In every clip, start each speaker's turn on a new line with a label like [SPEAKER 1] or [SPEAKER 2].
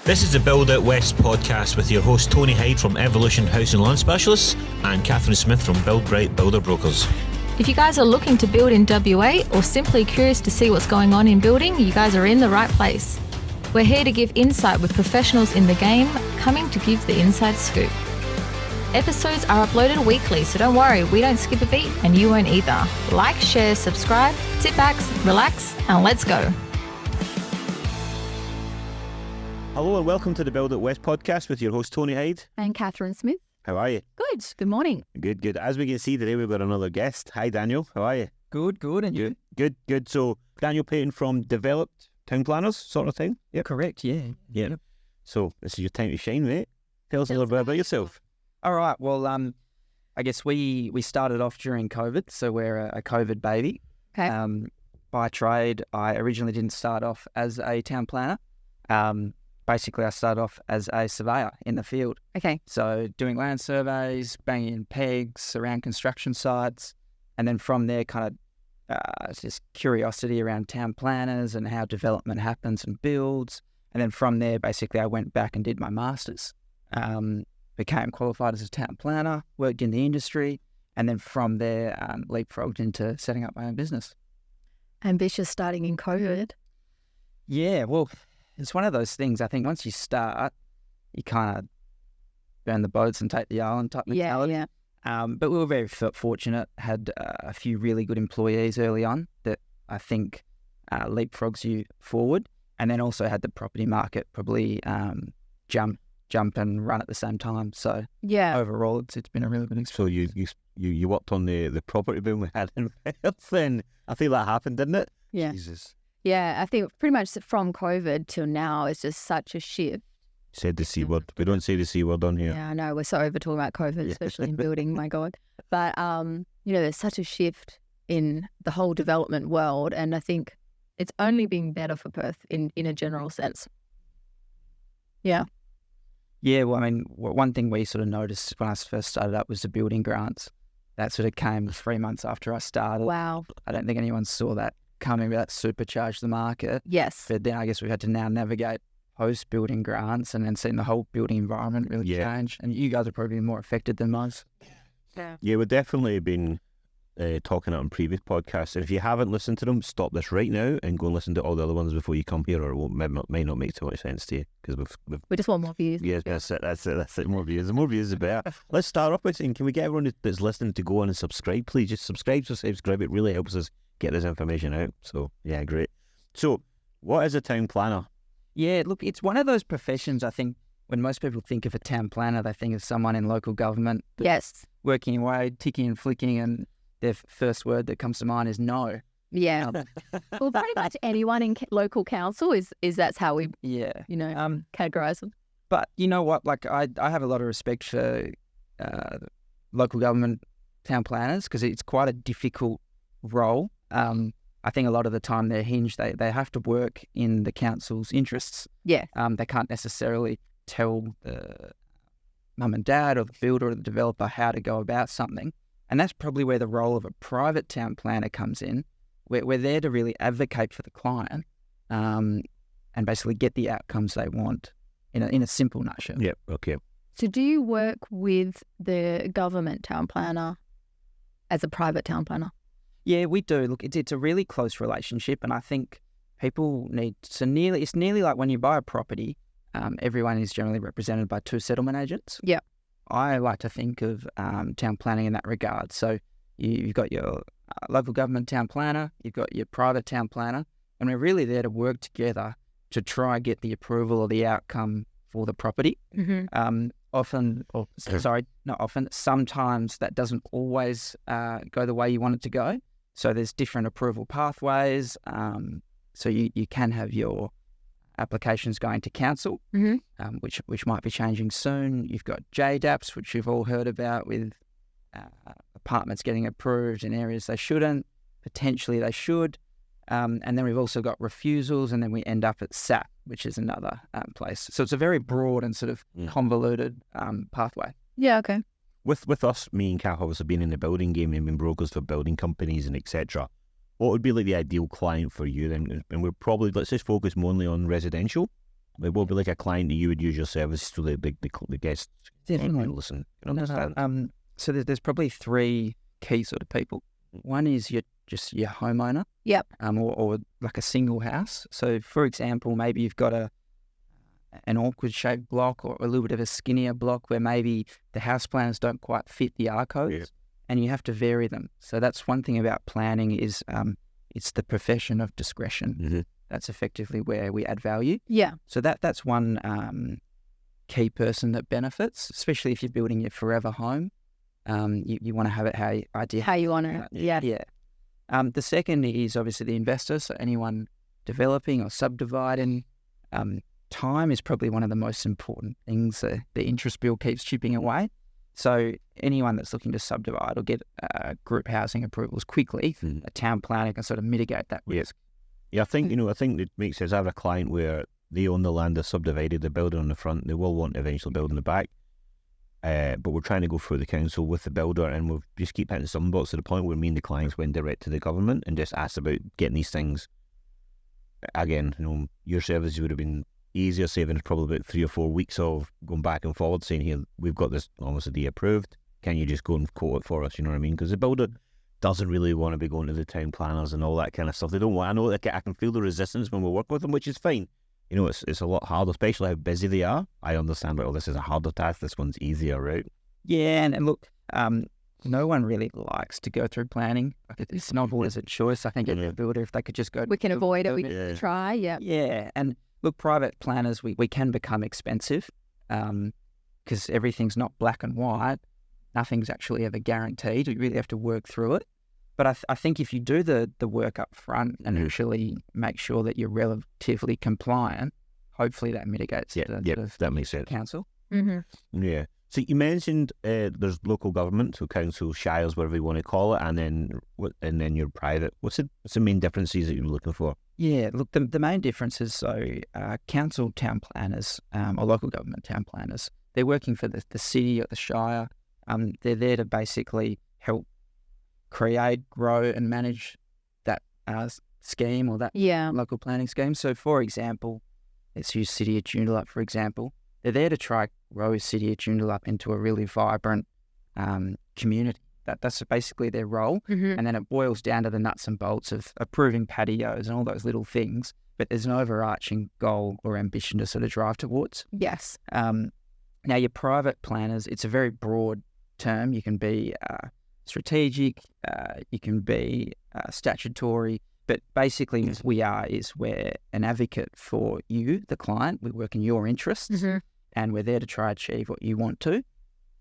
[SPEAKER 1] This is the Build Out West podcast with your host Tony Hyde from Evolution House and Lawn Specialists and Catherine Smith from Build Bright Builder Brokers.
[SPEAKER 2] If you guys are looking to build in WA or simply curious to see what's going on in building, you guys are in the right place. We're here to give insight with professionals in the game, coming to give the inside scoop. Episodes are uploaded weekly, so don't worry, we don't skip a beat and you won't either. Like, share, subscribe, sit back, relax, and let's go.
[SPEAKER 1] Hello and welcome to the Build Out West podcast with your host Tony Hyde.
[SPEAKER 2] And Catherine Smith.
[SPEAKER 1] How are you?
[SPEAKER 2] Good. Good morning.
[SPEAKER 1] Good. As we can see today, we've got another guest. Hi Daniel, how are you?
[SPEAKER 3] Good, and you?
[SPEAKER 1] Good. So Daniel Paton from Developed Town Planners sort of thing? Yep.
[SPEAKER 3] Correct, yeah.
[SPEAKER 1] Yep. So this is your time to shine, mate. Tell us a little bit about yourself.
[SPEAKER 3] All right, well, I guess we started off during COVID, so we're a COVID baby.
[SPEAKER 2] Okay.
[SPEAKER 3] By trade, I originally didn't start off as a town planner. Basically, I started off as a surveyor in the field.
[SPEAKER 2] Okay.
[SPEAKER 3] So doing land surveys, banging in pegs around construction sites, and then from there kind of just curiosity around town planners and how development happens and builds. And then from there, basically, I went back and did my master's. Became qualified as a town planner, worked in the industry, and then from there, leapfrogged into setting up my own business.
[SPEAKER 2] Ambitious starting in COVID.
[SPEAKER 3] Yeah, well, it's one of those things. I think once you start, you kind of burn the boats and take the island type mentality.
[SPEAKER 2] Yeah.
[SPEAKER 3] But we were very fortunate, had a few really good employees early on that I think leapfrogs you forward, and then also had the property market probably jump and run at the same time. So
[SPEAKER 2] Yeah.
[SPEAKER 3] overall, it's been a really good experience.
[SPEAKER 1] So you worked on the property boom we had in Perth, and I think that happened, didn't it?
[SPEAKER 2] Yeah.
[SPEAKER 1] Jesus.
[SPEAKER 2] Yeah, I think pretty much from COVID till now is just such a shift.
[SPEAKER 1] Said the C word. We don't say the C word on here.
[SPEAKER 2] Yeah, I know. We're so over talking about COVID, especially in building, my God. But, there's such a shift in the whole development world. And I think it's only been better for Perth in a general sense. Yeah.
[SPEAKER 3] Yeah, well, I mean, one thing we sort of noticed when I first started up was the building grants. That sort of came 3 months after I started.
[SPEAKER 2] Wow.
[SPEAKER 3] I don't think anyone saw that coming, but that supercharged the market.
[SPEAKER 2] Yes.
[SPEAKER 3] But then I guess we've had to now navigate post-building grants and then seeing the whole building environment really change. And you guys are probably more affected than most.
[SPEAKER 1] Yeah, we've definitely been talking on previous podcasts. And if you haven't listened to them, stop this right now and go and listen to all the other ones before you come here, or it might not make too much sense to you because
[SPEAKER 2] We just want more views.
[SPEAKER 1] Yeah, that's it. More views. The more views, the better. Let's start off by saying, can we get everyone that's listening to go on and subscribe, please? Just subscribe. It really helps us get this information out. So, yeah, great. So, what is a town planner?
[SPEAKER 3] Yeah, look, it's one of those professions, I think, when most people think of a town planner, they think of someone in local government.
[SPEAKER 2] Yes.
[SPEAKER 3] Working away, ticking and flicking, and their first word that comes to mind is no.
[SPEAKER 2] Yeah. Well, pretty much anyone in local council is that's how we, categorise them.
[SPEAKER 3] But you know what? Like, I have a lot of respect for local government town planners because it's quite a difficult role. I think a lot of the time they're hinged. They have to work in the council's interests.
[SPEAKER 2] Yeah.
[SPEAKER 3] They can't necessarily tell the mum and dad or the builder or the developer how to go about something. And that's probably where the role of a private town planner comes in. We're there to really advocate for the client and basically get the outcomes they want in a simple nutshell.
[SPEAKER 1] Yep, okay.
[SPEAKER 2] So do you work with the government town planner as a private town planner?
[SPEAKER 3] Yeah, we do. Look, it's a really close relationship, and I think people need to it's nearly like when you buy a property, everyone is generally represented by two settlement agents.
[SPEAKER 2] Yeah.
[SPEAKER 3] I like to think of town planning in that regard. So you've got your local government town planner, you've got your private town planner, and we're really there to work together to try and get the approval or the outcome for the property.
[SPEAKER 2] Mm-hmm.
[SPEAKER 3] Sometimes that doesn't always go the way you want it to go. So there's different approval pathways. So you can have your applications going to council,
[SPEAKER 2] Mm-hmm.
[SPEAKER 3] which might be changing soon. You've got JDAPs, which you've all heard about, with apartments getting approved in areas they shouldn't. Potentially they should. And then we've also got refusals, and then we end up at SAP, which is another place. So it's a very broad and sort of convoluted pathway.
[SPEAKER 2] Yeah, okay.
[SPEAKER 1] With us, me and Cath obviously being in the building game and being brokers for building companies and etc., what would be like the ideal client for you then? And we're probably, let's just focus mainly on residential. It will be like a client that you would use your services to the guests.
[SPEAKER 3] Definitely.
[SPEAKER 1] Listen,
[SPEAKER 3] No,
[SPEAKER 1] understand.
[SPEAKER 3] so there's probably three key sort of people. One is your homeowner.
[SPEAKER 2] Yep.
[SPEAKER 3] Or like a single house. So for example, maybe you've got an awkward shaped block or a little bit of a skinnier block where maybe the house plans don't quite fit the R codes, and you have to vary them. So that's one thing about planning is it's the profession of discretion.
[SPEAKER 1] Mm-hmm.
[SPEAKER 3] That's effectively where we add value.
[SPEAKER 2] Yeah.
[SPEAKER 3] So that's one key person that benefits, especially if you're building your forever home. You want to have it how you
[SPEAKER 2] want it. Yeah.
[SPEAKER 3] The second is obviously the investor. So anyone developing or subdividing, time is probably one of the most important things. The interest bill keeps chipping away. So anyone that's looking to subdivide or get group housing approvals quickly, a town planner can sort of mitigate that risk.
[SPEAKER 1] Yeah, I think it makes sense. I have a client where they own the land, they're subdivided, they're building on the front, they will want to eventually build in the back. But we're trying to go through the council with the builder, and we'll just keep hitting some box to the point where me and the clients went direct to the government and just asked about getting these things. Again, your services would have been easier, saving probably about 3 or 4 weeks of going back and forward, saying, here, we've got this almost a day approved. Can you just go and quote it for us? You know what I mean? Because the builder doesn't really want to be going to the town planners and all that kind of stuff. They don't want. I know that I can feel the resistance when we work with them, which is fine. It's a lot harder, especially how busy they are. I understand, but this is a harder task. This one's easier, right?
[SPEAKER 3] Yeah, and look, no one really likes to go through planning. It's not always a choice. I think every builder, if they could just go...
[SPEAKER 2] We can avoid it. We can try,
[SPEAKER 3] Yeah, and look, private planners, we can become expensive because everything's not black and white. Nothing's actually ever guaranteed. You really have to work through it. But I think if you do the work up front and actually make sure that you're relatively compliant, hopefully that mitigates
[SPEAKER 1] that makes sense.
[SPEAKER 3] Council.
[SPEAKER 2] Mm-hmm.
[SPEAKER 1] Yeah. So you mentioned there's local government, so council, shires, whatever you want to call it, and then you're private. What's the main differences that you're looking for?
[SPEAKER 3] Yeah, look, the main difference is council town planners or local government town planners, they're working for the city or the shire. They're there to basically help create, grow and manage that scheme or that local planning scheme. So for example, let's use City of Joondalup for example. They're there to try grow City of Joondalup into a really vibrant community. That's basically their role.
[SPEAKER 2] Mm-hmm.
[SPEAKER 3] And then it boils down to the nuts and bolts of approving patios and all those little things. But there's an overarching goal or ambition to sort of drive towards.
[SPEAKER 2] Yes.
[SPEAKER 3] Now, your private planners, it's a very broad term. You can be strategic, you can be statutory, but basically we're an advocate for you, the client. We work in your interests and we're there to try to achieve what you want to.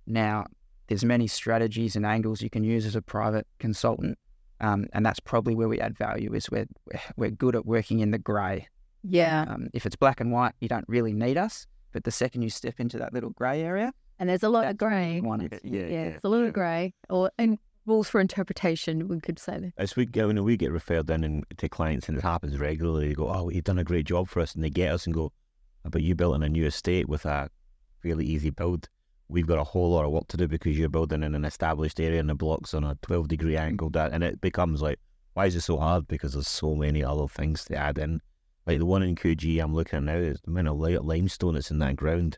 [SPEAKER 3] Now, there's many strategies and angles you can use as a private consultant, and that's probably where we add value is we're good at working in the grey.
[SPEAKER 2] Yeah.
[SPEAKER 3] If it's black and white, you don't really need us, but the second you step into that little grey area,
[SPEAKER 2] and there's a lot of grey. It's a lot of grey, and rules for interpretation, we could say that.
[SPEAKER 1] As we get referred in to clients, and it happens regularly, they go, "Oh, you've done a great job for us," and they get us and go, "But you built in a new estate with a fairly easy build. We've got a whole lot of work to do because you're building in an established area and the block's on a 12-degree angle." And it becomes like, why is it so hard? Because there's so many other things to add in. Like the one in QG I'm looking at now, is the amount of limestone that's in that ground.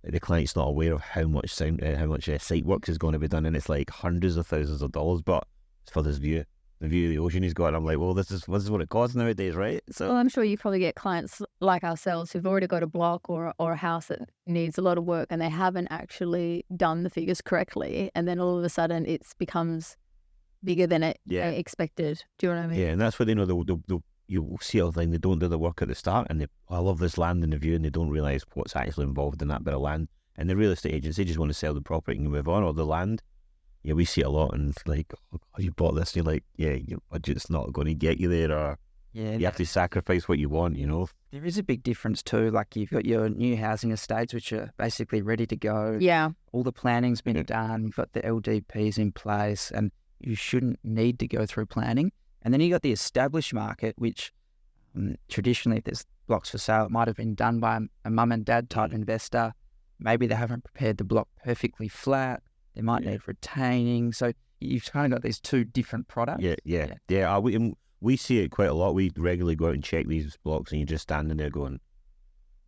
[SPEAKER 1] The client's not aware of how much site work is going to be done, and it's like hundreds of thousands of dollars. But it's for this view, the view of the ocean he's got. I'm like, well, this is what it costs nowadays, right? So,
[SPEAKER 2] well, I'm sure you probably get clients like ourselves who've already got a block or a house that needs a lot of work, and they haven't actually done the figures correctly, and then all of a sudden it becomes bigger than it expected. Do you know what I mean?
[SPEAKER 1] Yeah, and that's what you'll see all the time. They don't do the work at the start, and I love this land in the view, and they don't realise what's actually involved in that bit of land. And the real estate agents, they just want to sell the property and move on, or the land. Yeah, we see it a lot, and it's like, oh, you bought this, and you're like, yeah, your budget's not going to get you there, or you have to sacrifice what you want, you know.
[SPEAKER 3] There is a big difference too. Like you've got your new housing estates, which are basically ready to go.
[SPEAKER 2] Yeah.
[SPEAKER 3] All the planning's been done. You've got the LDPs in place, and you shouldn't need to go through planning. And then you got the established market, which traditionally, if there's blocks for sale, it might have been done by a mum and dad type investor. Maybe they haven't prepared the block perfectly flat. They might need retaining. So you've kind of got these two different products.
[SPEAKER 1] We see it quite a lot. We regularly go out and check these blocks, and you're just standing there going,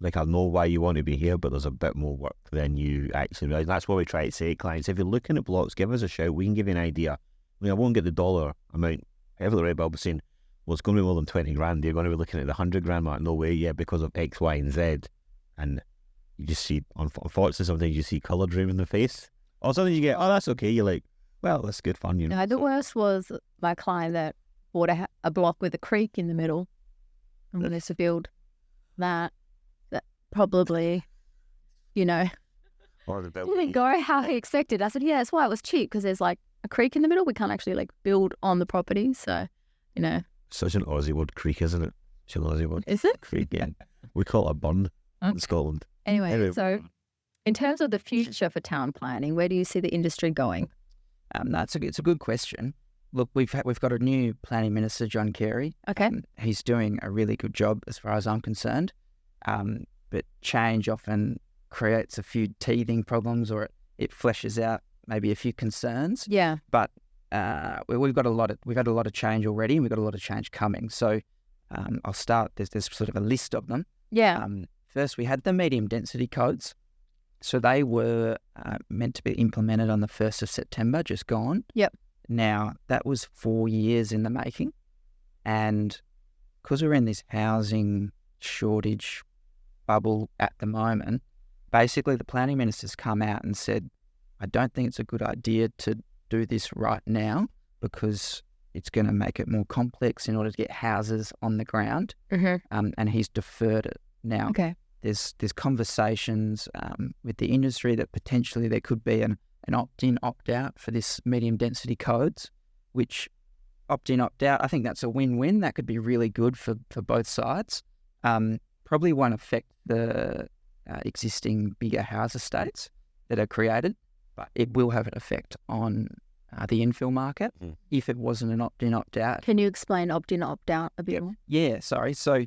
[SPEAKER 1] like, I know why you want to be here, but there's a bit more work than you actually realize. That's what we try to say to clients. If you're looking at blocks, give us a shout. We can give you an idea. I mean, I won't get the dollar amount heavily right, but I'll be saying, well, it's going to be more than 20 grand. You're going to be looking at the 100 grand mark. No way, yeah, because of X, Y, and Z. And you just see, unfortunately, sometimes you see colour dream in the face. Or sometimes you get, oh, that's okay. You're like, well, that's good fun, you know.
[SPEAKER 4] No, the worst was my client that bought a block with a creek in the middle and wanted to build that probably, you know,
[SPEAKER 1] Or the
[SPEAKER 4] didn't go how he expected. I said, yeah, that's why it was cheap, because there's like a creek in the middle. We can't actually like build on the property. So, you know.
[SPEAKER 1] Such an Aussie word, creek, isn't it? It's an Aussie word.
[SPEAKER 4] Is it?
[SPEAKER 1] Creek, yeah. We call it a burn in Scotland.
[SPEAKER 4] Anyway, so in terms of the future for town planning, where do you see the industry going?
[SPEAKER 3] It's a good question. Look, we've got a new planning minister, John Carey.
[SPEAKER 4] Okay.
[SPEAKER 3] He's doing a really good job as far as I'm concerned. But change often creates a few teething problems, or it fleshes out maybe a few concerns.
[SPEAKER 4] Yeah.
[SPEAKER 3] But we've had a lot of change already, and we've got a lot of change coming. So I'll start. There's sort of a list of them.
[SPEAKER 4] Yeah.
[SPEAKER 3] First, we had the medium density codes. So they were meant to be implemented on the 1st of September, just gone.
[SPEAKER 4] Yep.
[SPEAKER 3] Now, that was 4 years in the making. And because we're in this housing shortage bubble at the moment, basically the planning minister's come out and said, I don't think it's a good idea to do this right now, because it's going to make it more complex in order to get houses on the ground.
[SPEAKER 4] Mm-hmm.
[SPEAKER 3] And he's deferred it. Now,
[SPEAKER 4] Okay.
[SPEAKER 3] there's conversations with the industry that potentially there could be an opt-in, opt-out for this medium density codes, which opt-in, opt-out, I think that's a win-win. That could be really good for both sides. Probably won't affect the existing bigger house estates that are created, but it will have an effect on the infill market if it wasn't an opt-in, opt-out.
[SPEAKER 4] Can you explain opt-in, opt-out a bit more?
[SPEAKER 3] Yeah, sorry. So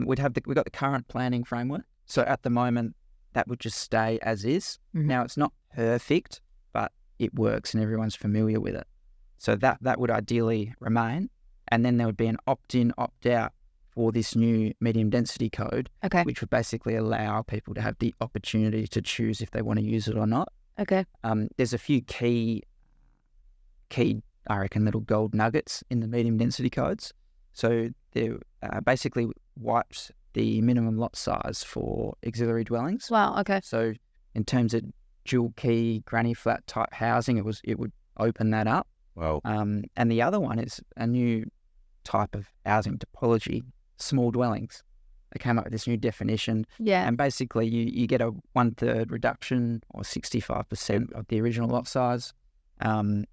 [SPEAKER 3] we've got the current planning framework. So at the moment, that would just stay as is.
[SPEAKER 4] Mhm.
[SPEAKER 3] Now, it's not perfect, but it works and everyone's familiar with it. So that would ideally remain. And then there would be an opt-in, opt-out for this new medium density code,
[SPEAKER 4] Okay.
[SPEAKER 3] which would basically allow people to have the opportunity to choose if they want to use it or not.
[SPEAKER 4] Okay.
[SPEAKER 3] There's a few key, I reckon, little gold nuggets in the medium density codes. So they basically wiped the minimum lot size for auxiliary dwellings.
[SPEAKER 4] Wow. Okay.
[SPEAKER 3] So in terms of dual key, granny flat type housing, it would open that up.
[SPEAKER 1] Wow.
[SPEAKER 3] And the other one is a new type of housing topology, small dwellings. They came up with this new definition.
[SPEAKER 4] Yeah.
[SPEAKER 3] And basically you get a 1/3 reduction or 65% of the original lot size. And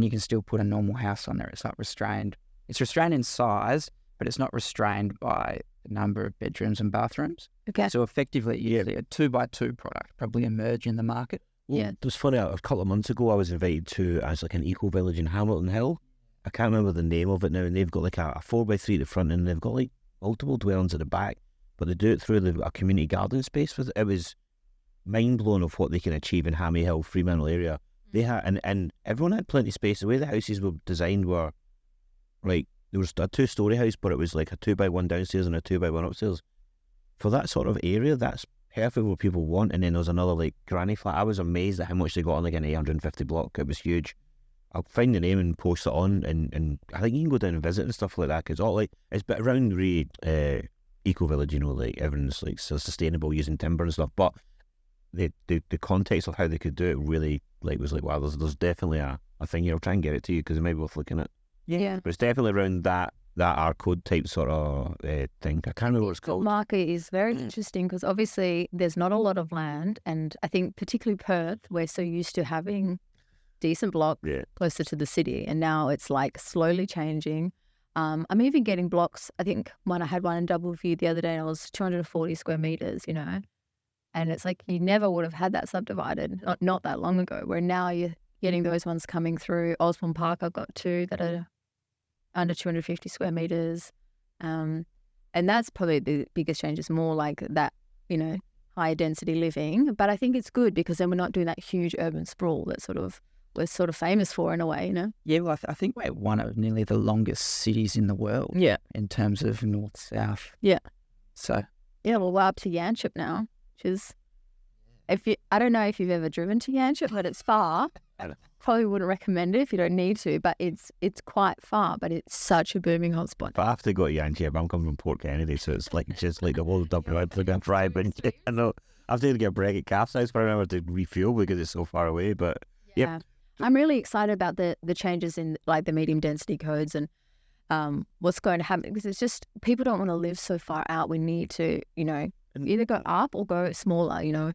[SPEAKER 3] you can still put a normal house on there. It's not restrained. It's restrained in size, but it's not restrained by the number of bedrooms and bathrooms.
[SPEAKER 4] Okay.
[SPEAKER 3] So effectively, usually a 2x2 product probably emerge in the market.
[SPEAKER 1] Well,
[SPEAKER 4] Yeah.
[SPEAKER 1] it was funny, a couple of months ago I was invited to, as like an eco village in Hamilton Hill. I can't remember the name of it now, and they've got like a 4x3 at the front, and they've got like multiple dwellings at the back, but they do it through a community garden space. It was mind blowing of what they can achieve in Hammy Hill, Fremantle area. They had, and everyone had plenty of space. The way the houses were designed were like, there was a 2-story house, but it was like a 2x1 downstairs and a 2x1 upstairs. For that sort of area, that's perfect what people want. And then there was another like granny flat. I was amazed at how much they got on like an 850 block. It was huge. I'll find the name and post it on, and I think you can go down and visit and stuff like that, because all like it's been around really eco village, you know, like everyone's like so sustainable using timber and stuff. But the context of how they could do it really like was like, wow, there's definitely a thing here. I'll try and get it to you because it might be worth looking at.
[SPEAKER 4] Yeah.
[SPEAKER 1] But it's definitely around that R code type sort of thing. I can't remember what it's
[SPEAKER 4] The
[SPEAKER 1] called.
[SPEAKER 4] market is very interesting because obviously there's not a lot of land, and I think particularly Perth, we're so used to having decent block closer to the city, and now it's like slowly changing. I'm even getting blocks. I think I had one in Doubleview the other day, and it was 240 square meters, you know, and it's like you never would have had that subdivided not that long ago, where now you're getting those ones coming through. Osborne Park, I've got 2 that are under 250 square meters. And that's probably the biggest change, is more like that, you know, higher density living. But I think it's good because then we're not doing that huge urban sprawl that we're sort of famous for in a way, you know?
[SPEAKER 3] Yeah, well, I think we're one of nearly the longest cities in the world.
[SPEAKER 4] Yeah.
[SPEAKER 3] In terms of north-south.
[SPEAKER 4] Yeah.
[SPEAKER 3] So
[SPEAKER 4] Yeah, well, we're up to Yanchep now, which is, I don't know if you've ever driven to Yanchep, but it's far. Probably wouldn't recommend it if you don't need to, but it's quite far, but it's such a booming hotspot.
[SPEAKER 1] But I have to go to Yanchep. I'm coming from Port Kennedy, so it's like just like the whole WA plug and drive. But I know I have to get a break at Cath's house, but I remember to refuel because it's so far away. But
[SPEAKER 4] yeah, I'm really excited about the changes in like the medium density codes and what's going to happen, because it's just people don't want to live so far out. We need to, either go up or go smaller.
[SPEAKER 3] And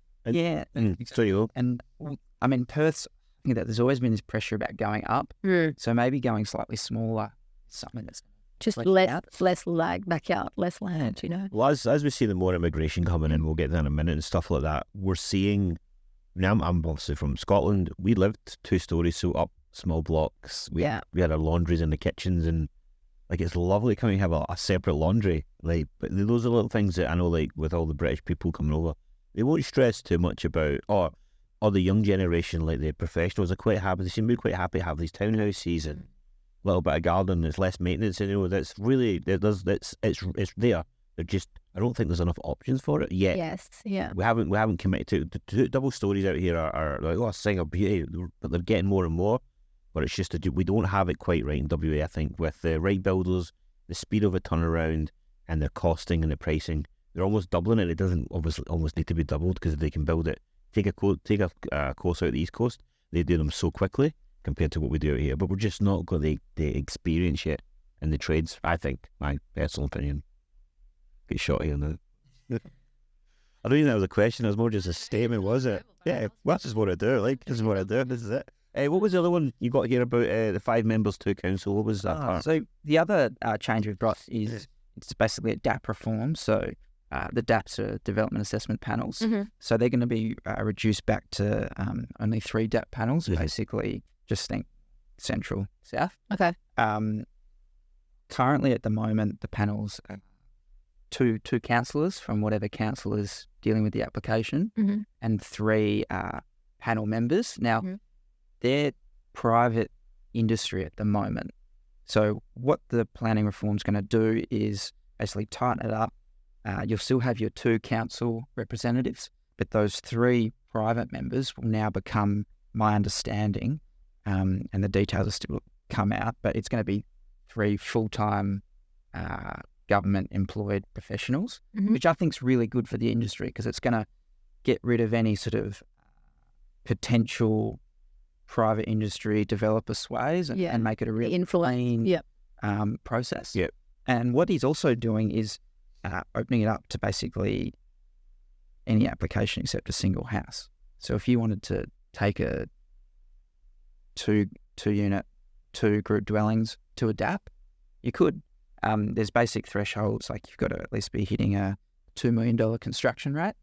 [SPEAKER 3] I mean, Perth's. I think that there's always been this pressure about going up, so maybe going slightly smaller, something that's
[SPEAKER 4] just less lag backyard, less land,
[SPEAKER 1] Well, as we see the more immigration coming in, we'll get that in a minute and stuff like that. We're seeing now. I'm obviously from Scotland. We lived 2 stories, so up small blocks. We had our laundries in the kitchens, and like it's lovely coming have a separate laundry. Like, but those are little things that I know, like with all the British people coming over, they won't stress too much about. Or the young generation, like the professionals, are quite happy. They seem to be quite happy to have these townhouses and a little bit of garden. There's less maintenance, that's really it's there. They're just, I don't think there's enough options for it yet.
[SPEAKER 4] Yes, yeah.
[SPEAKER 1] We haven't committed to the 2 double stories out here are like a sign of beauty, but they're getting more and more. But it's just we don't have it quite right in WA. I think with the right builders, the speed of a turnaround, and their costing and the pricing, they're almost doubling it. It doesn't obviously almost need to be doubled because they can build it. Take a course out the East Coast, they do them so quickly compared to what we do out here. But we're just not got the experience yet in the trades, I think, my personal opinion. Get shot here now. I don't even know the question. It was more just a statement, was it? Yeah, well, that's just what I do. Like, this is what I do. This is it. What was the other one you got here about the 5 members to council? What was that part?
[SPEAKER 3] So the other change we've got is it's basically a DAP reform. So the DAPs are development assessment panels.
[SPEAKER 4] Mm-hmm.
[SPEAKER 3] So they're going to be reduced back to only 3 DAP panels, basically just think central, south.
[SPEAKER 4] Okay.
[SPEAKER 3] Currently at the moment, the panels are two councillors from whatever council is dealing with the application, and 3 panel members. Now, they're private industry at the moment. So what the planning reform is going to do is basically tighten it up. You'll still have your 2 council representatives, but those 3 private members will now become, my understanding, and the details are still come out, but it's going to be 3 full-time government employed professionals, which I think is really good for the industry because it's going to get rid of any sort of potential private industry developer sways and make it a really clean process.
[SPEAKER 1] Yep.
[SPEAKER 3] And what he's also doing is opening it up to basically any application except a single house. So if you wanted to take a two unit, 2 group dwellings to a DAP, you could. There's basic thresholds, like you've got to at least be hitting a $2 million construction rate.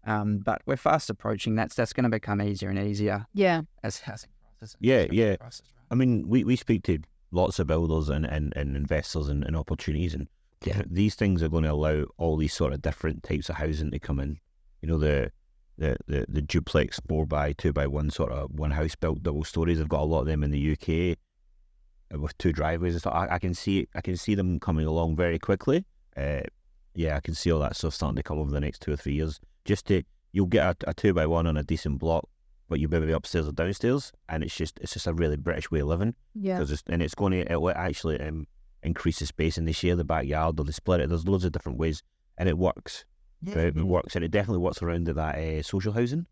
[SPEAKER 3] But we're fast approaching that. So that's going to become easier and easier.
[SPEAKER 4] Yeah.
[SPEAKER 3] As housing prices.
[SPEAKER 1] Yeah.
[SPEAKER 3] Prices, right?
[SPEAKER 1] I mean, we speak to lots of builders and investors and opportunities, and these things are going to allow all these sort of different types of housing to come in. The duplex 4x2x1 sort of one house built double stories. I've got a lot of them in the UK with 2 driveways and stuff. I can see them coming along very quickly. I can see all that stuff starting to come over the next 2 or 3 years. You'll get a 2x1 on a decent block, but you'll maybe downstairs or downstairs, and it's just a really British way of living.
[SPEAKER 4] Yeah.
[SPEAKER 1] It'll actually increase the space, and they share the backyard or they split it. There's loads of different ways, and it works. It works, and it definitely works around that social housing,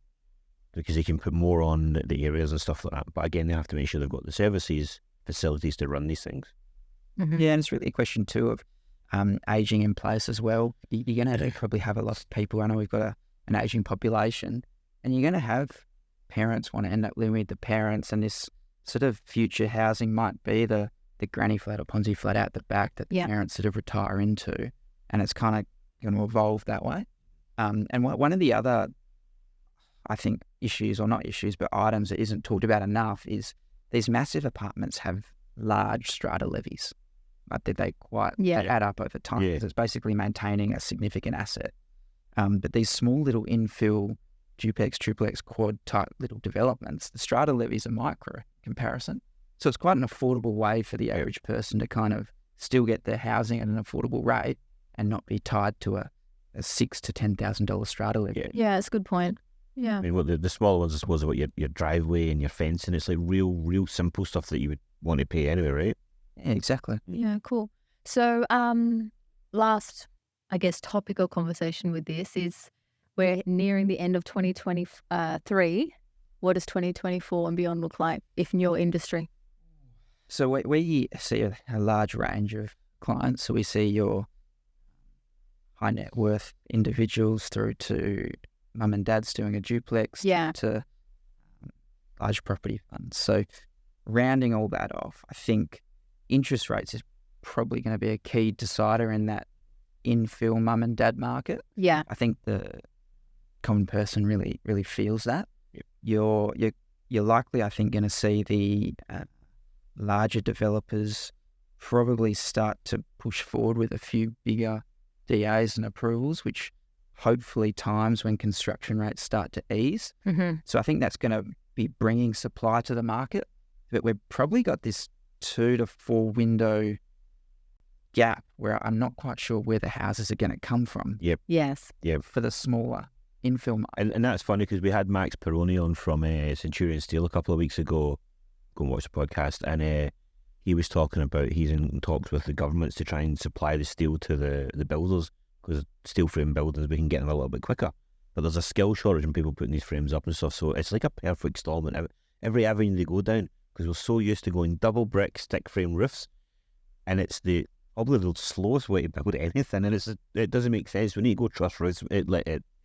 [SPEAKER 1] because they can put more on the areas and stuff like that. But again, they have to make sure they've got the services, facilities to run these things.
[SPEAKER 3] Yeah, and it's really a question too of ageing in place as well. You're going to probably have a lot of people. I know we've got an ageing population, and you're going to have parents want to end up living with the parents, and this sort of future housing might be the granny flat or Ponzi flat out the back that the parents sort of retire into, and it's kind of going to evolve that way. And one of the other, I think, issues, or not issues, but items that isn't talked about enough is these massive apartments have large strata levies. Like they add up over time.
[SPEAKER 1] Yeah.
[SPEAKER 3] It's basically maintaining a significant asset. But these small little infill duplex, triplex, quad type little developments, the strata levies are micro in comparison. So it's quite an affordable way for the average person to kind of still get their housing at an affordable rate and not be tied to a a $6,000 to $10,000 strata lift.
[SPEAKER 4] Yeah, it's a good point. Yeah.
[SPEAKER 1] I mean, what the smaller ones, I suppose, about your driveway and your fencing. It's like real simple stuff that you would want to pay anyway, right?
[SPEAKER 3] Yeah, exactly.
[SPEAKER 4] Yeah, cool. So, last, I guess, topical conversation with this is we're nearing the end of 2023. What does 2024 and beyond look like if in your industry?
[SPEAKER 3] So we see a large range of clients. So we see your high net worth individuals through to mum and dad's doing a duplex to large property funds. So rounding all that off, I think interest rates is probably going to be a key decider in that infill mum and dad market.
[SPEAKER 4] Yeah.
[SPEAKER 3] I think the common person really feels that. You're likely, I think, going to see the larger developers probably start to push forward with a few bigger DAs and approvals, which hopefully times when construction rates start to ease.
[SPEAKER 4] Mm-hmm.
[SPEAKER 3] So I think that's going to be bringing supply to the market. But we've probably got this 2 to 4 window gap where I'm not quite sure where the houses are going to come from.
[SPEAKER 1] Yep.
[SPEAKER 4] Yes.
[SPEAKER 1] Yep.
[SPEAKER 3] For the smaller infill market.
[SPEAKER 1] And that's funny because we had Max Peroni on from Centurion Steel a couple of weeks ago. Go and watch the podcast. And he was talking about he's in talks with the governments to try and supply the steel to the builders, because steel frame buildings, we can get them a little bit quicker. But there's a skill shortage in people putting these frames up and stuff. So it's like a perfect storm in every avenue they go down, because we're so used to going double brick stick frame roofs, and it's probably the slowest way to build anything, and it doesn't make sense. We need to go truss roofs.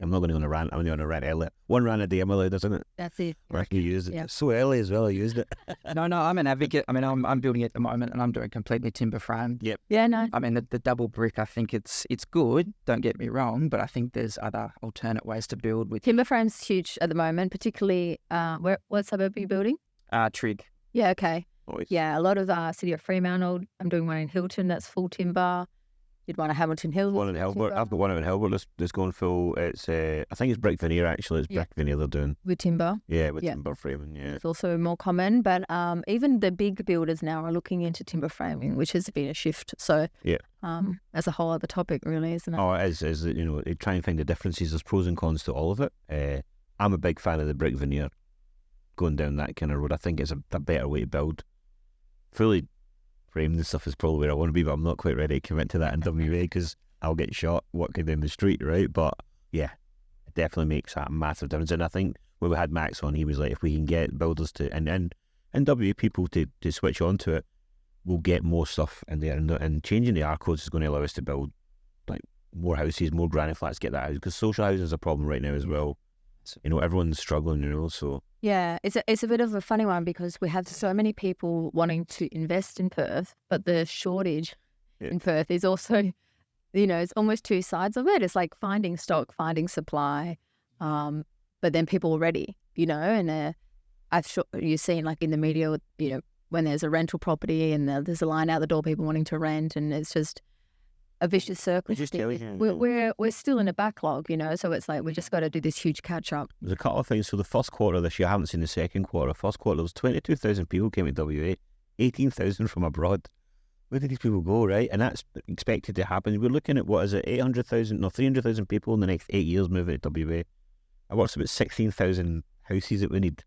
[SPEAKER 1] I'm not going to go on a rant. I'm going to rant early. One rant a day, I'm allowed, isn't it?
[SPEAKER 4] That's it.
[SPEAKER 1] Or I can use it.
[SPEAKER 4] Yep.
[SPEAKER 1] So early as well, I used it.
[SPEAKER 3] No, I'm an advocate. I mean, I'm building it at the moment, and I'm doing completely timber frame.
[SPEAKER 1] Yep.
[SPEAKER 4] Yeah, no.
[SPEAKER 3] I mean, the double brick, I think it's good. Don't get me wrong, but I think there's other alternate ways to build with
[SPEAKER 4] Timber frame's huge at the moment, particularly what suburb are you building?
[SPEAKER 3] Trig.
[SPEAKER 4] Yeah, okay.
[SPEAKER 1] Always.
[SPEAKER 4] Yeah, a lot of City of Fremantle. I'm doing one in Hilton that's full timber. Did one at Hamilton Hill.
[SPEAKER 1] One in Hilbert.
[SPEAKER 4] timber.
[SPEAKER 1] I've got one out in Hilbert that's going full. It's I think it's brick veneer actually. It's brick veneer they're doing.
[SPEAKER 4] With timber.
[SPEAKER 1] Yeah, with
[SPEAKER 4] Yeah.
[SPEAKER 1] timber framing. Yeah.
[SPEAKER 4] It's also more common, but even the big builders now are looking into timber framing, which has been a shift. So
[SPEAKER 1] Yeah.
[SPEAKER 4] That's a whole other topic, really, isn't it?
[SPEAKER 1] Oh, it is. You know, they try and find the differences. There's pros and cons to all of it. I'm a big fan of the brick veneer. Going down that kind of road, I think it's a better way to build. Fully framed and stuff is probably where I want to be, but I'm not quite ready to commit to that in WA because I'll get shot walking down the street, right? But yeah, it definitely makes a massive difference. And I think when we had Max on, he was like, if we can get builders to and WA people to switch on to it, we'll get more stuff in there. And changing the R codes is going to allow us to build like more houses, more granny flats, get that out, because social housing is a problem right now as well. You know, everyone's struggling, you know, so.
[SPEAKER 4] Yeah, it's a bit of a funny one because we have so many people wanting to invest in Perth, but the shortage in Perth is also, you know, it's almost two sides of it. It's like finding stock, finding supply, but then people are ready, you know, and you've seen like in the media, you know, when there's a rental property and there's a line out the door, people wanting to rent, and it's just a vicious circle. We're still in a backlog, you know, so it's like we just got to do this huge catch up.
[SPEAKER 1] There's a couple of things. So the first quarter of this year, I haven't seen the second quarter. First quarter, there was 22,000 people came to WA, 18,000 from abroad. Where did these people go, right? And that's expected to happen. We're looking at, 300,000 people in the next 8 years moving to WA. I works about 16,000 houses that we need.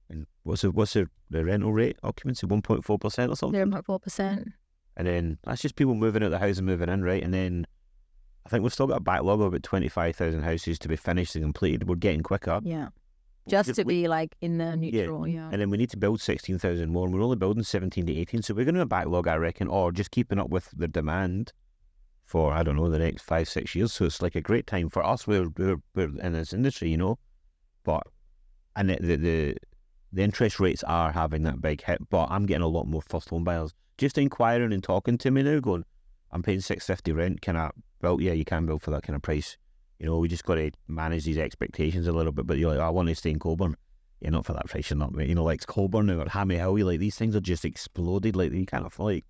[SPEAKER 1] And what's the rental rate occupancy? 1.4% or something?
[SPEAKER 4] 0.4%.
[SPEAKER 1] And then that's just people moving out of the house and moving in, right? And then I think we've still got a backlog of about 25,000 houses to be finished and completed. We're getting quicker.
[SPEAKER 4] Yeah. Just to be like in the neutral, yeah.
[SPEAKER 1] And then we need to build 16,000 more, and we're only building 17 to 18. So we're going to have a backlog, I reckon, or just keeping up with the demand for, I don't know, the next 5-6 years. So it's like a great time for us. We're in this industry, you know. And the interest rates are having that big hit, but I'm getting a lot more first home buyers just inquiring and talking to me now, going, I'm paying $650 rent. Can I build? Yeah, you can build for that kind of price. You know, we just got to manage these expectations a little bit. But you're like, I want to stay in Colburn. Yeah, not for that price. You're not, you know, like Colburn or Hammy Hill. Like these things are just exploded. Like you kind of like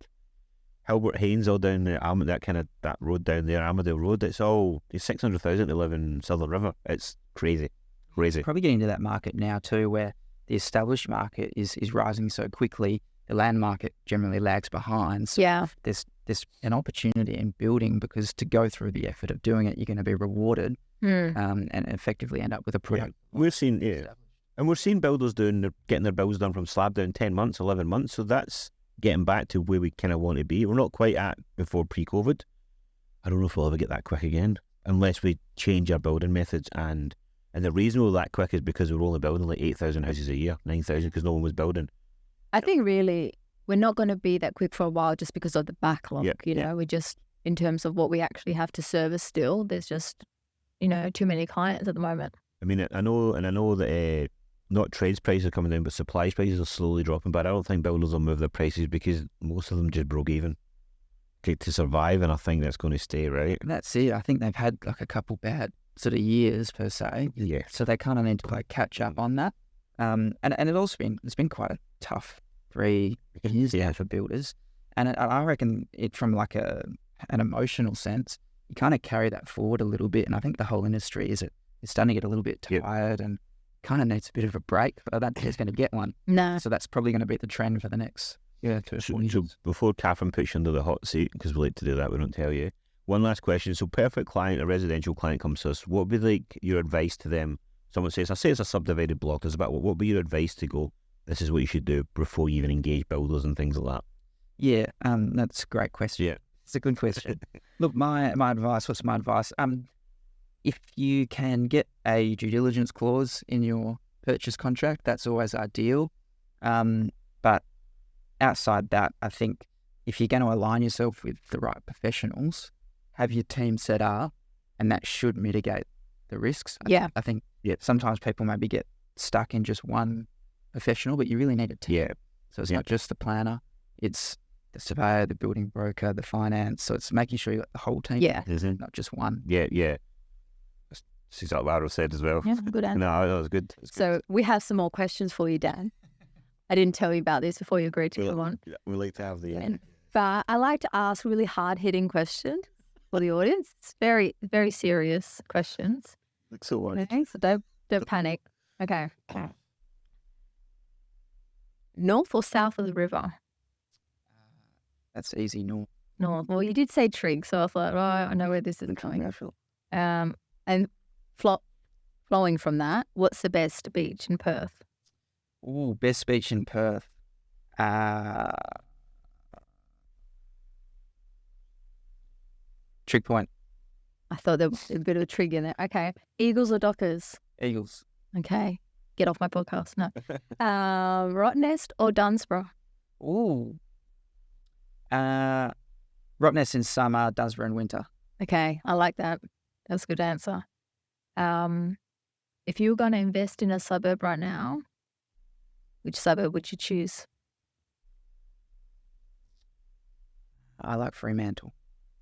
[SPEAKER 1] Hilbert Haines all down there, that road down there, Armadale Road. It's 600,000 to live in Southern River. It's crazy.
[SPEAKER 3] Probably getting into that market now too, where the established market is rising so quickly. The land market generally lags behind. So
[SPEAKER 4] yeah.
[SPEAKER 3] There's there's an opportunity in building, because to go through the effort of doing it, you're going to be rewarded and effectively end up with a product.
[SPEAKER 1] We're seeing and we're seeing builders getting their builds done from slab down 10 months, 11 months. So that's getting back to where we kind of want to be. We're not quite at before pre-COVID. I don't know if we'll ever get that quick again, unless we change our building methods. And the reason we're that quick is because we're only building like 8,000 houses a year, 9,000, because no one was building.
[SPEAKER 4] I think really we're not going to be that quick for a while just because of the backlog. You know, we just, in terms of what we actually have to service still, there's just, you know, too many clients at the moment.
[SPEAKER 1] I mean, I know that not trades prices are coming down, but supplies prices are slowly dropping. But I don't think builders will move their prices because most of them just broke even to survive, and I think that's going to stay, right?
[SPEAKER 3] That's it. I think they've had like a couple bad sort of years per se.
[SPEAKER 1] Yeah.
[SPEAKER 3] So they kind of need to like catch up on that. And it's been quite a tough 3 years for builders. And I reckon it, from like an emotional sense, you kind of carry that forward a little bit. And I think the whole industry is starting to get a little bit tired and kind of needs a bit of a break. But I don't think it's going to get one.
[SPEAKER 4] No.
[SPEAKER 3] So that's probably going to be the trend for the next 2 or 4 years.
[SPEAKER 1] So before Catherine puts you under the hot seat, because we like to do that, we don't tell you. One last question. So perfect client, a residential client comes to us. What would be like your advice to them? Someone says, I say it's a subdivided block. There's about what would be your advice to go, this is what you should do before you even engage builders and things like that?
[SPEAKER 3] Yeah, that's a great question.
[SPEAKER 1] Yeah.
[SPEAKER 3] It's a good question. Look, my advice, what's my advice? If you can get a due diligence clause in your purchase contract, that's always ideal. But outside that, I think if you're going to align yourself with the right professionals, have your team set up, and that should mitigate the risks. I think sometimes people maybe get stuck in just one professional, but you really need a team.
[SPEAKER 1] Yeah.
[SPEAKER 3] So it's not just the planner, it's the surveyor, the building broker, the finance. So it's making sure you got the whole team.
[SPEAKER 4] Yeah.
[SPEAKER 3] Not just one.
[SPEAKER 1] Yeah. That's exactly what I said as well.
[SPEAKER 4] Yeah, good answer.
[SPEAKER 1] No, that was good.
[SPEAKER 4] So we have some more questions for you, Dan. I didn't tell you about this before you agreed to come on.
[SPEAKER 1] We like to have
[SPEAKER 4] But I like to ask really hard-hitting questions for the audience. It's very, very serious questions.
[SPEAKER 1] Looks so much.
[SPEAKER 4] Okay, so don't panic. Okay. North or south of the river?
[SPEAKER 3] That's easy, north.
[SPEAKER 4] North. Well, you did say Trig, so I thought, I know where this is going. And flowing from that, what's the best beach in Perth?
[SPEAKER 3] Ooh, best beach in Perth. Trig Point.
[SPEAKER 4] I thought there was a bit of a trig in there. Okay. Eagles or Dockers?
[SPEAKER 3] Eagles.
[SPEAKER 4] Okay. Get off my podcast. No. Rottnest or Dunsborough?
[SPEAKER 3] Ooh. Rottnest in summer, Dunsborough in winter.
[SPEAKER 4] Okay. I like that. That's a good answer. If you were going to invest in a suburb right now, which suburb would you choose?
[SPEAKER 3] I like Fremantle.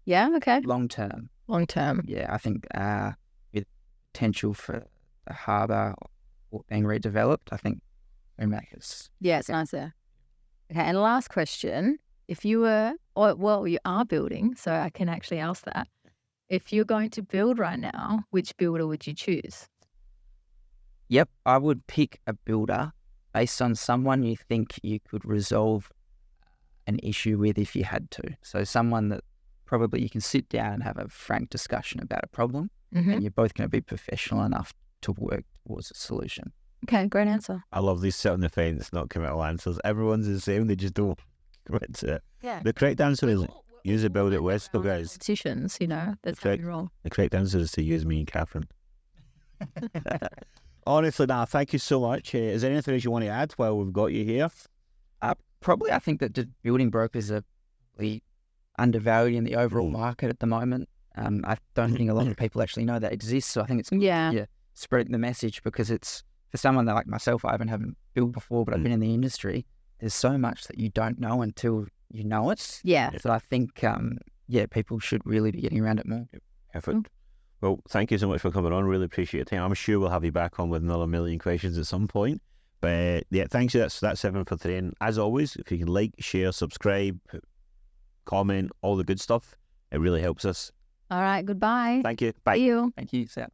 [SPEAKER 4] Yeah, okay.
[SPEAKER 3] Long term.
[SPEAKER 4] Long term.
[SPEAKER 3] Yeah, I think with potential for the harbour being redeveloped, I think Fremantle's.
[SPEAKER 4] Yeah, it's nice there. Okay, and last question. If you were, you are building, so I can actually ask that. If you're going to build right now, which builder would you choose?
[SPEAKER 3] Yep, I would pick a builder based on someone you think you could resolve an issue with if you had to. So someone that probably you can sit down and have a frank discussion about a problem, and you're both going to be professional enough to work towards a solution.
[SPEAKER 4] Okay, great answer.
[SPEAKER 1] I love these sit on the fence, not committal answers. Everyone's the same, they just don't commit to it.
[SPEAKER 4] Yeah.
[SPEAKER 1] The correct answer is use a build it West, so guys.
[SPEAKER 4] Competitions, that's nothing wrong.
[SPEAKER 1] The correct answer is to use me and Catherine. Honestly, thank you so much. Is there anything else you want to add while we've got you here?
[SPEAKER 3] Probably, I think that building brokers are really undervalued in the overall market at the moment. I don't think a lot of people actually know that exists. So I think it's spreading the message, because it's for someone like myself. I haven't built before, but I've been in the industry. There's so much that you don't know until you know it.
[SPEAKER 4] Yeah.
[SPEAKER 3] So I think people should really be getting around it more.
[SPEAKER 1] Perfect. Well, thank you so much for coming on. Really appreciate your time. I'm sure we'll have you back on with another million questions at some point. But thanks. That's everyone for today. As always, if you can like, share, subscribe, comment, all the good stuff, it really helps us.
[SPEAKER 4] All right. Goodbye.
[SPEAKER 1] Thank you. Bye.
[SPEAKER 4] See you.
[SPEAKER 3] Thank you, Sam.